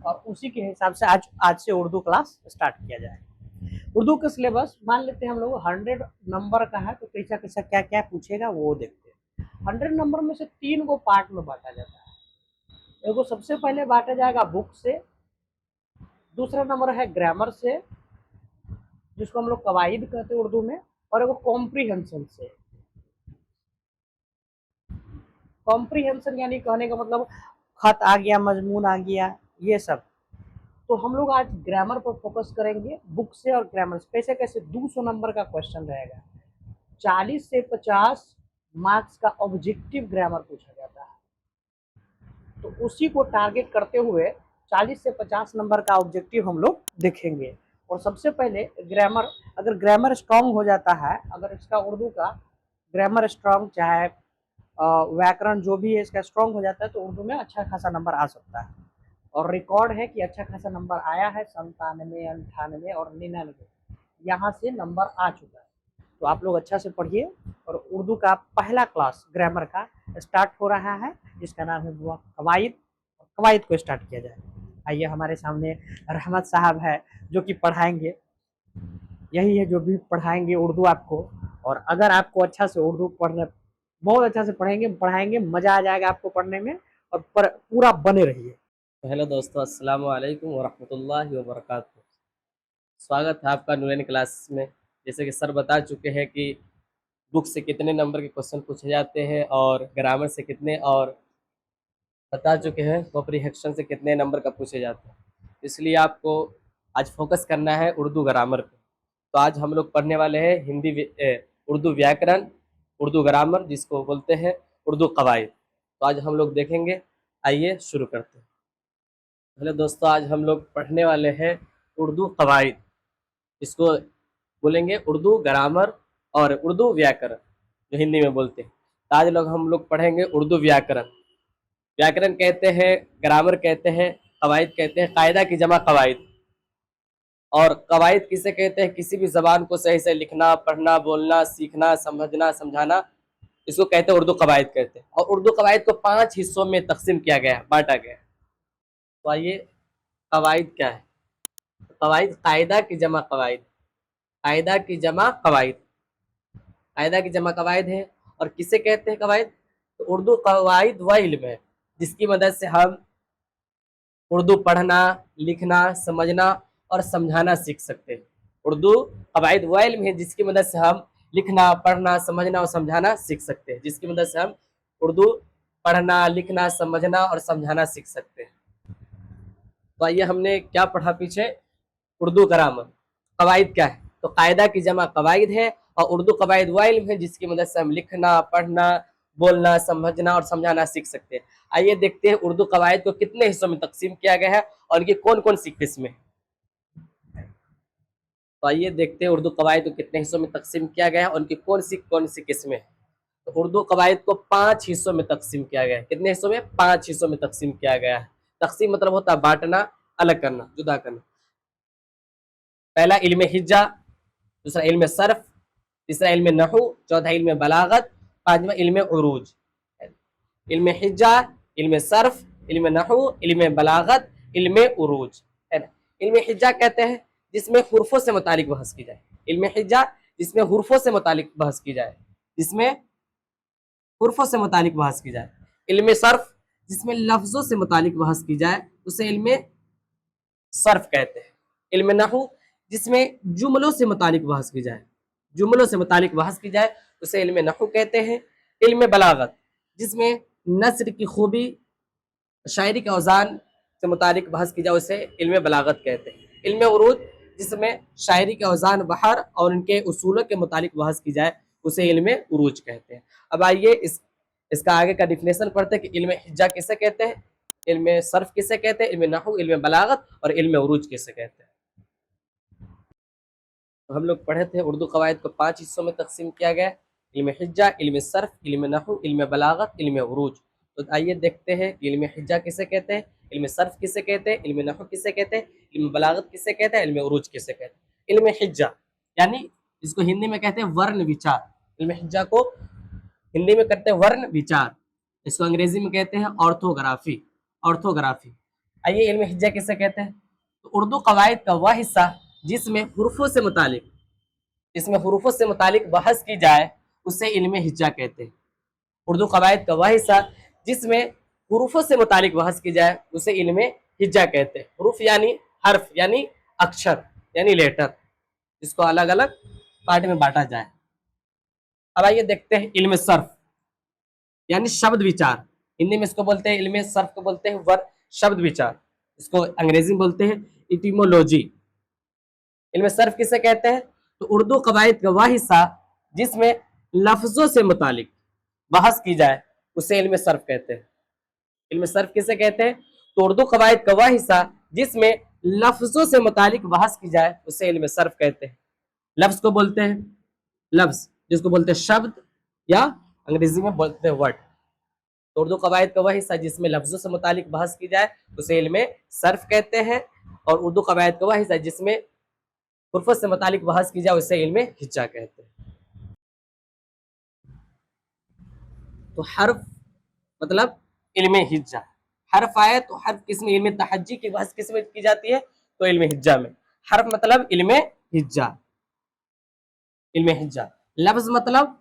और उसी के हिसाब से आज से उर्दू क्लास स्टार्ट किया जाए। उर्दू का सिलेबस मान लेते हैं हम लोग 100 नंबर का है, तो कैसा कैसा क्या क्या पूछेगा वो देखते हैं। 100 नंबर में से 3 को पार्ट में बांटा जाता है। एगो सबसे पहले बांटा जाएगा बुक से, दूसरा नंबर है ग्रामर से जिसको हम लोग कवायद कहते हैं उर्दू में, और एगो कॉम्प्रीहेंशन से। कॉम्प्रीहेंशन यानी कहने का मतलब खत आ गया, मजमून आ गया, ये सब। तो हम लोग आज ग्रामर पर फोकस करेंगे, बुक से और ग्रामर से। कैसे कैसे 200 नंबर का क्वेश्चन रहेगा। 40 से 50 मार्क्स का ऑब्जेक्टिव ग्रामर पूछा जाता है, तो उसी को टारगेट करते हुए 40 से 50 नंबर का ऑब्जेक्टिव हम लोग देखेंगे। और सबसे पहले ग्रामर, अगर ग्रामर स्ट्रांग हो जाता है, अगर इसका उर्दू का ग्रामर स्ट्रांग, चाहे व्याकरण जो भी है इसका स्ट्रांग हो जाता है, तो उर्दू में अच्छा खासा नंबर आ सकता है। और रिकॉर्ड है कि अच्छा खासा नंबर आया है, 97, 98 और 99 यहाँ से नंबर आ चुका है। तो आप लोग अच्छा से पढ़िए। और उर्दू का पहला क्लास ग्रामर का स्टार्ट हो रहा है, जिसका नाम है कवायद। कवायद को स्टार्ट किया जाए। आइए, हमारे सामने रहमत साहब है जो कि पढ़ाएंगे। यही है जो भी पढ़ाएंगे उर्दू आपको। और अगर आपको अच्छा से उर्दू पढ़ने, बहुत अच्छा से पढ़ाएंगे, मज़ा आ जाएगा आपको पढ़ने में। और पूरा बने रहिए। हेलो दोस्तों, अस्सलाम वालेकुम वरहमतुल्लाहि वबरकातुहू। स्वागत है आपका नूरानी क्लास में। जैसे कि सर बता चुके हैं कि बुक से कितने नंबर के क्वेश्चन पूछे जाते हैं और ग्रामर से कितने, और बता चुके हैं कॉम्प्रीहेंशन से कितने नंबर का पूछे जाते हैं। इसलिए आपको आज फोकस करना है उर्दू ग्रामर पे। तो आज हम लोग पढ़ने वाले हैं उर्दू व्याकरण, उर्दू ग्रामर जिसको बोलते हैं उर्दू कवायद। तो आज हम लोग देखेंगे। आइए शुरू करते हैं। हेलो दोस्तों, आज हम लोग पढ़ने वाले हैं उर्दू कवायद, इसको बोलेंगे उर्दू ग्रामर और उर्दू व्याकरण जो हिंदी में बोलते हैं। तो आज हम लोग पढ़ेंगे उर्दू व्याकरण। व्याकरण कहते हैं, ग्रामर कहते हैं, कवायद कहते हैं, कायदा की जमा कवायद। और कवायद किसे कहते हैं? किसी भी जबान को सही से लिखना, पढ़ना, बोलना, सीखना, समझना, समझाना, इसको कहते हैं उर्दू कवायद कहते हैं। और उर्दू कवायद को 5 हिस्सों में तकसीम किया गया है, बांटा गया है। तो आइए, कवायद क्या है? कवायद कायदा की जमा कवायद, कायदा की जमा कवायद, कायदा की जमा कवायद है। और किसे कहते हैं कवायद? तो उर्दू कवायद वह इल्म है जिसकी मदद से हम उर्दू पढ़ना, लिखना, समझना और समझाना सीख सकते हैं। उर्दू कवायद वह इल्म है जिसकी मदद से हम लिखना, पढ़ना, समझना और समझाना सीख सकते हैं, जिसकी मदद से हम उर्दू पढ़ना, लिखना, समझना और समझाना सीख सकते हैं। तो आइए, हमने क्या पढ़ा पीछे? उर्दू ग्रामर। कवायद क्या है? तो कायदा की जमा कवायद है। और उर्दू कवायद वह इल्म है जिसकी मदद से हम लिखना, पढ़ना, बोलना, समझना और समझाना सीख सकते हैं। आइए देखते हैं उर्दू कवायद को कितने हिस्सों में तकसीम किया गया है और इनकी कौन कौन सी किस्में। तो आइए देखते हैं उर्दू कवायद को कितने हिस्सों में तकसीम किया गया है और उनकी कौन सी किस्में। तो उर्दू कवायद को 5 हिस्सों में तकसीम किया गया है। कितने हिस्सों में? 5 हिस्सों में तकसीम किया गया है। तकसीम मतलब होता है बांटना, अलग करना, जुदा करना। पहला इल्म हिज्जा, दूसरा इल्म सर्फ, तीसरा इल्म नहू, चौथा इल्म बलागत, पांचवा इल्म उरूज। इल्म हिज्जा, इल्म सर्फ, इल्म नहू, इल्म बलागत, इल्म उरूज, है ना। इल्म हिज्जा कहते हैं जिसमें हुर्फों से मुतालिक बहस की जाए। इल्म हिज्जा जिसमें हुर्फों से मुतालिक बहस की जाए, जिसमें हुर्फों से मुतालिक बहस की जाए। इल्म सर्फ जिसमें लफ्जों से मुतालिक बहस की जाए, उसे इल्म सर्फ कहते हैं। इल्म नहू जिसमें जुमलों से मुतालिक बहस की जाए, जुमलों से मुतालिक बहस की जाए, उसे इल्म नहू कहते हैं। इल्म बलागत जिसमें नस्र की खूबी, शायरी के औजान से मुतालिक बहस की जाए, उसे इल्म बलागत कहते हैं। इल्म उरूज जिसमें शायरी के औजान, बहर और उनके उसूलों के मुतालिक बहस की जाए, उसे इल्म उरूज कहते हैं। अब आइए इसका आगे का डिफिनेशन पढ़ते हैं कि इल्म हिज्जा किसे कहते हैं, इल्म सर्फ किसे कहते हैं, इल्म नहू, इल्म बलागत और इल्म उरूज किसे कहते हैं। तो हम लोग पढ़े थे उर्दू कवायद को 5 हिस्सों में तकसीम किया गया है। इल्म हिज्जा, इल्म सर्फ, इल्म नहू, इल्म बलागत, इल्म उरूज। तो आइए देखते हैं कि इल्म हिज्जा किसे कहते हैं, इल्म सर्फ किसे कहते हैं, इल्म नहू किसे कहते हैं, इल्म बलागत किसे कहते हैं, इल्म उरूज किसे कहते हैं। इल्म हिज्जा यानी इसको हिंदी में कहते हैं वर्ण विचार। इल्म हिज्जा को हिंदी में कहते हैं वर्ण विचार। इसको अंग्रेजी में कहते हैं ऑर्थोग्राफी। ऑर्थोग्राफी आइए, इल्म हिज्जा किसे कहते हैं? तो उर्दू कवायद का वह हिस्सा जिसमें हुरूफों से मुतालिक बहस की जाए उसे इल्म हिज्जा कहते हैं। उर्दू कवायद का वह हिस्सा जिसमें हुरूफों से मुतालिक बहस की जाए उसे इल्म हिज्जा कहते हैं। हुरूफ यानी हर्फ यानी अक्षर यानी लेटर, इसको अलग अलग पार्ट में बांटा जाए। अब आइए देखते हैं इल्म सर्फ यानी शब्द विचार। हिंदी में इसको बोलते हैं, इल्म सर्फ को बोलते हैं वर्ड शब्द विचार, इसको अंग्रेजी में बोलते हैं इटिमोलॉजी। इल्म सर्फ किसे कहते हैं? तो उर्दू कवायद का वह हिस्सा जिसमें लफ्जों से मुतालिक बहस की जाए उसे इल्म सर्फ कहते हैं। इल्म सर्फ किसे कहते हैं? तो उर्दू कवायद का वह हिस्सा जिसमें लफ्जों से मुतालिक बहस की जाए उसे इल्म सर्फ कहते हैं। लफ्ज को बोलते हैं, लफ्ज जिसको बोलते हैं शब्द या अंग्रेजी में बोलते हैं वर्ड। तो उर्दू कवायद का वह हिस्सा जिसमें लफ्जों से मुतालिक बहस की जाए उसे इल्म सर्फ कहते हैं, और उर्दू कवायद का वह हिस्सा जिसमें हुर्फ से मुतालिक बहस की जाए उसे इल्म हिज्जा कहते हैं। तो हर्फ मतलब इल्म हिज्जा, हर्फ आए तो हर्फ किस में? इल्म तहज्जी की बहस किस में की जाती है? तो इल्म हिज्जा में। हर्फ मतलब इल्म हिज्जा, इल्म हिज्जा। लफ्ज मतलब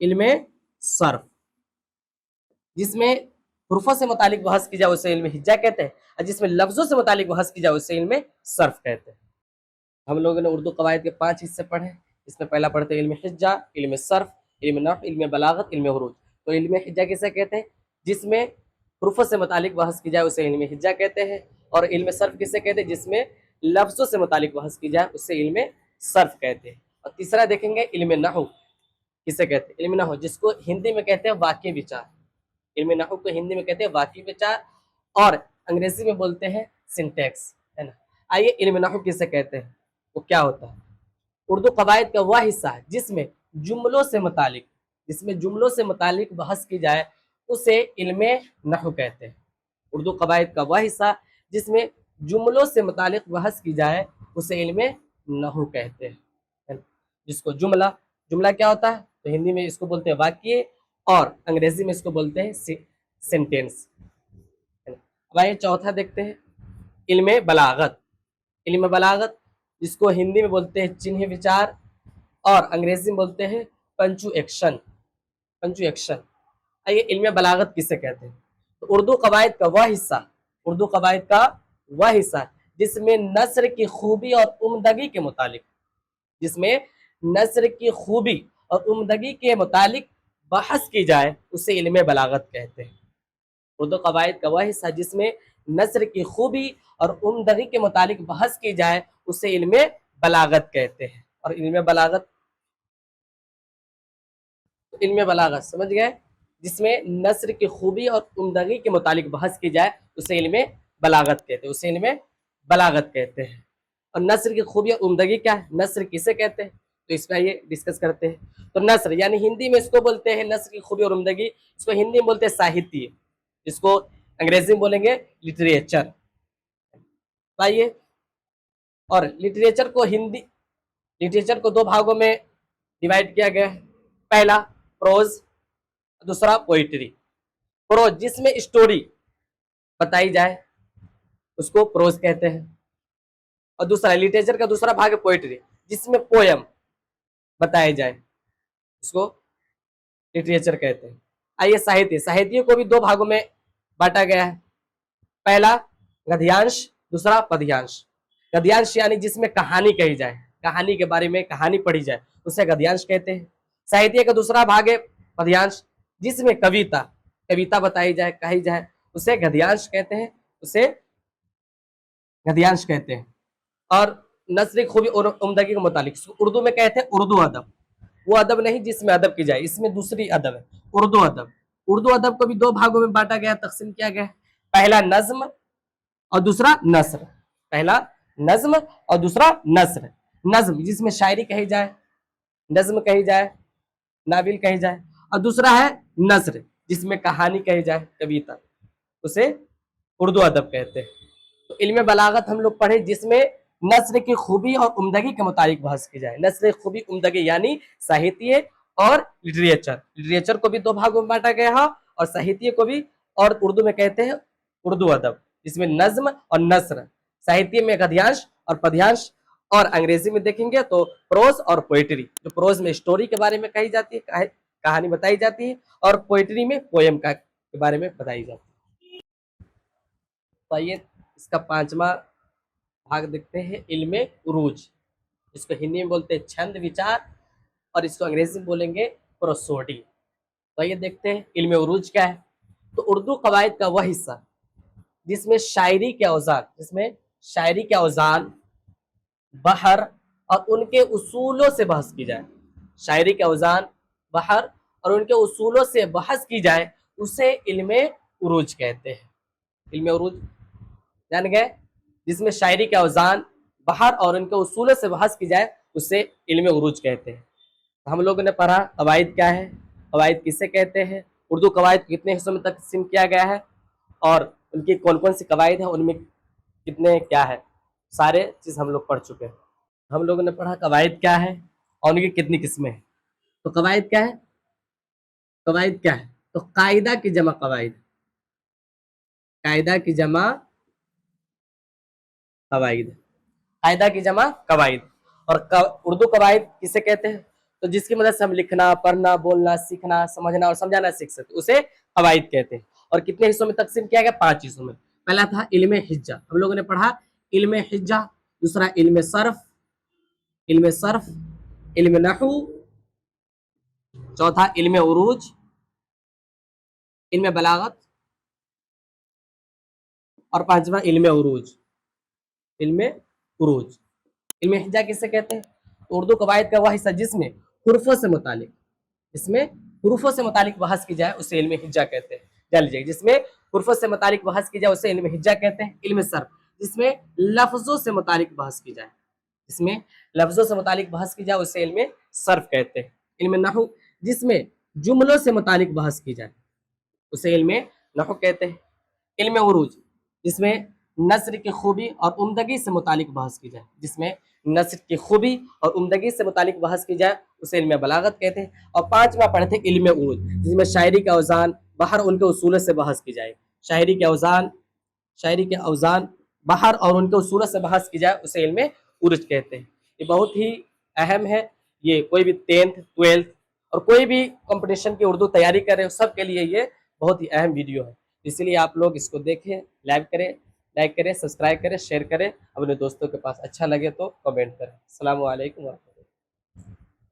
इल्म सर्फ, जिसमें हुर्फों से मुतालिक बहस की जाए उसे इल्म हिज्जा कहते हैं, और जिसमें लफ्जों से मुतालिक बहस की जाए उसे इल्म सर्फ कहते हैं। हम लोगों ने उर्दू कवायद के 5 हिस्से पढ़े। इसमें पहला पढ़ते हैं इल्म हिज्जा, इल्म सर्फ, इल्म नहव, इल्म बलागत, इल्म उरूज। तो इल्म हिज्जा किसे कहते हैं? जिसमें हुर्फों से मुतालिक बहस की जाए उसे इल्म हिज्जा कहते हैं। और इल्म सर्फ किसे कहते हैं? जिसमें लफ्जों से मुतालिक बहस की जाए उसे इल्म सर्फ कहते हैं। और तीसरा देखेंगे इल्म नहव किसे कहते हैं? इल्म नहव जिसको हिंदी में कहते हैं वाक्य विचार। इल्म नहव को हिंदी में कहते हैं वाक्य विचार, और अंग्रेजी में बोलते हैं सिंटेक्स, है ना। आइए, इल्म नहव किसे कहते हैं, वो क्या होता है? उर्दू कवायद का वह हिस्सा है जिसमें जुमलों से मुतालिक बहस की जाए उसे इल्म नहव कहते हैं। उर्दू कवायद का वह हिस्सा जिसमें जुमलों से मुतालिक बहस की जाए उसे इल्म नहव कहते हैं, है ना? जिसको जुमला क्या होता है? तो हिंदी में इसको बोलते हैं वाक्य, और अंग्रेजी में इसको बोलते हैं सेंटेंस। अब आइए चौथा देखते हैं इल्म बलागत। इल्म बलागत जिसको हिंदी में बोलते हैं चिन्ह विचार, और अंग्रेजी में बोलते हैं पंचुएक्शन। आइए, इल्म बलागत किसे कहते हैं? तो उर्दू कवायद का वह हिस्सा जिसमें नस्र की खूबी और उम्दगी के मुतालिक बहस की जाए उसे इल्म बलागत कहते हैं। उर्दू कवायद का वह हिस्सा जिसमें नस्र की खूबी और उम्दगी के मुतालिक बहस की जाए उसे इल्म बलागत कहते हैं। और इल्म बलागत समझ गए? जिसमें नस्र की खूबी और उम्दगी के मुतालिक बहस की जाए उसे इल्म बलागत कहते हैं। और नस्र की खूबी और उम्दगी क्या है? नस्र किसे कहते हैं? तो इस पर आइए डिस्कस करते हैं। तो नस्र यानी हिंदी में इसको बोलते हैं नस्र की खूबी और उम्दगी, इसको हिंदी में बोलते हैं साहित्य, इसको अंग्रेजी में बोलेंगे लिटरेचर। आइए, और लिटरेचर को 2 भागों में डिवाइड किया गया है। पहला प्रोज, दूसरा पोइट्री। प्रोज जिसमें स्टोरी बताई जाए उसको प्रोज कहते हैं, और दूसरा लिटरेचर का दूसरा भाग है पोइट्री जिसमें पोयम बताए जाए उसको लिटरेचर कहते हैं। आइए, साहित्य को भी 2 भागों में बांटा गया है। पहला गद्यांश, दूसरा पद्यांश। गद्यांश यानी जिसमें कहानी कही जाए, कहानी के बारे में कहानी पढ़ी जाए उसे गद्यांश कहते हैं। साहित्य का दूसरा भाग है पद्यांश, जिसमें कविता बताई जाए, कही जाए उसे गद्यांश कहते हैं। और नस्र खूबी और उम्दगी के मुतालिक उर्दू में कहते हैं उर्दू अदब। वो अदब नहीं जिसमें अदब की जाए, इसमें दूसरी अदब है, उर्दू अदब। उर्दू अदब को भी 2 भागों में बांटा गया, तकसीम किया गया। पहला नज्म और दूसरा नस्र। नज्म जिसमें शायरी कही जाए, नज्म कही जाए, नाविल कही जाए, और दूसरा है नस्र जिसमें कहानी कही जाए, कविता, उसे उर्दू अदब कहते हैं। तो इल्म बलागत हम लोग पढ़े जिसमें नस्र की खूबी और उम्दगी के मुताबिक बहस की जाए। नस्र खूबी उम्दगी यानी साहित्य और लिटरेचर को भी 2 भागों में बांटा गया है, और साहित्य को भी, और उर्दू में कहते हैं उर्दू अदब, जिसमें नज्म और नस्र, साहित्य में गद्यांश और पद्यांश, और अंग्रेजी में देखेंगे तो प्रोज और पोइट्री। जो प्रोज में स्टोरी के बारे में कही जाती है, कहानी बताई जाती है, और पोइट्री में पोएम का के बारे में बताई जाती है। तो आइए इसका 5वां भाग देखते हैं, इल्मे उरूज। इसको हिंदी में बोलते हैं छंद विचार, और इसको अंग्रेजी में बोलेंगे प्रोसोडी। तो आइए देखते हैं इल्मे उरूज क्या है। तो उर्दू कवायद का वह हिस्सा जिसमें शायरी के औजान, बहर और उनके उसूलों से बहस की जाए, शायरी के औजान, बहर और उनके उसूलों से बहस की जाए, उसे इल्मे उरूज कहते हैं। इल्मे उरूज जान गए, जिसमें शायरी के औजान, बहर और उनके उसूलों से बहस की जाए, उसे इल्मे उरूज कहते हैं। हम लोगों ने पढ़ा कवायद क्या है, कवायद किसे कहते हैं, उर्दू कवायद को कितने हिस्सों में तकसीम किया गया है, और उनकी कौन कौन सी कवायद है, उनमें कितने क्या है, सारे चीज़ हम लोग पढ़ चुके हैं। हम लोगों ने पढ़ा कवायद क्या है और उनकी कितनी किस्में हैं। तो कवायद क्या है, कवायद क्या है, तो कायदा की जमा कवायद, कायदा की जमा कवायद, कायदा की जमा कवायद। और उर्दू कवायद किसे कहते हैं, तो जिसकी मदद से हम लिखना, पढ़ना, बोलना, सीखना, समझना और समझाना सीख सकते, उसे कवायद कहते हैं। और कितने हिस्सों में तकसीम किया गया, 5 हिस्सों में। पहला था इल्मे हिज्जा, हम लोगों ने पढ़ा इल्मे हिज्जा। दूसरा इल्मे सर्फ, इल्मे सर्फ, इल्मे नहू। चौथा इल्मे उरूज, इल्मे बलागत। और 5वां इल्मे उरूज, इल्मे उरूज। इल्मे हिज्जा किसे कहते हैं, तो उर्दू कवायद का वह हिस्सा जिसमें हुर्फों से मुतालिक, इसमें हुर्फों से मुतालिक बहस की जाए, उसे इल्मे हिज्जा कहते हैं। जान लीजिए, जिसमें हुर्फों से मुतालिक बहस की जाए, उसे इल्मे हिज्जा कहते हैं। इल्मे सर्फ, जिसमें लफ्जों से मुतालिक बहस की जाए, जिसमें लफ्जों से मुतालिक बहस की जाए, उसे इल्मे सर्फ कहते हैं। इल्मे नहू, जिसमें जुमलों से मुतालिक बहस की जाए, उसे इल्मे नहू कहते हैं। इल्मे उरूज, जिसमें नस्र की खूबी और उम्दगी से मुतालिक बहस की जाए, जिसमें नस्र की खूबी और उम्दगी से मुतालिक बहस की जाए, उसे इल्मे बलागत कहते हैं। और 5वां पढ़े थे इल्मे उरूज, जिसमें शायरी के औजान, बहर उनके उसूलों से बहस की जाए, शायरी के औजान, शायरी के औजान, बहर और उनके उसूलों से बहस की जाए, उसे इल्मे उरूज कहते हैं। ये बहुत ही अहम है। ये कोई भी 10th 12th और कोई भी कंपटीशन की उर्दू तैयारी कर रहे हो, सब के लिए ये बहुत ही अहम वीडियो है। इसलिए आप लोग इसको देखें, लाइक करें, सब्सक्राइब करें, शेयर करें। अपने दोस्तों के पास अच्छा लगे तो कमेंट करें। अस्सलामु अलैकुम।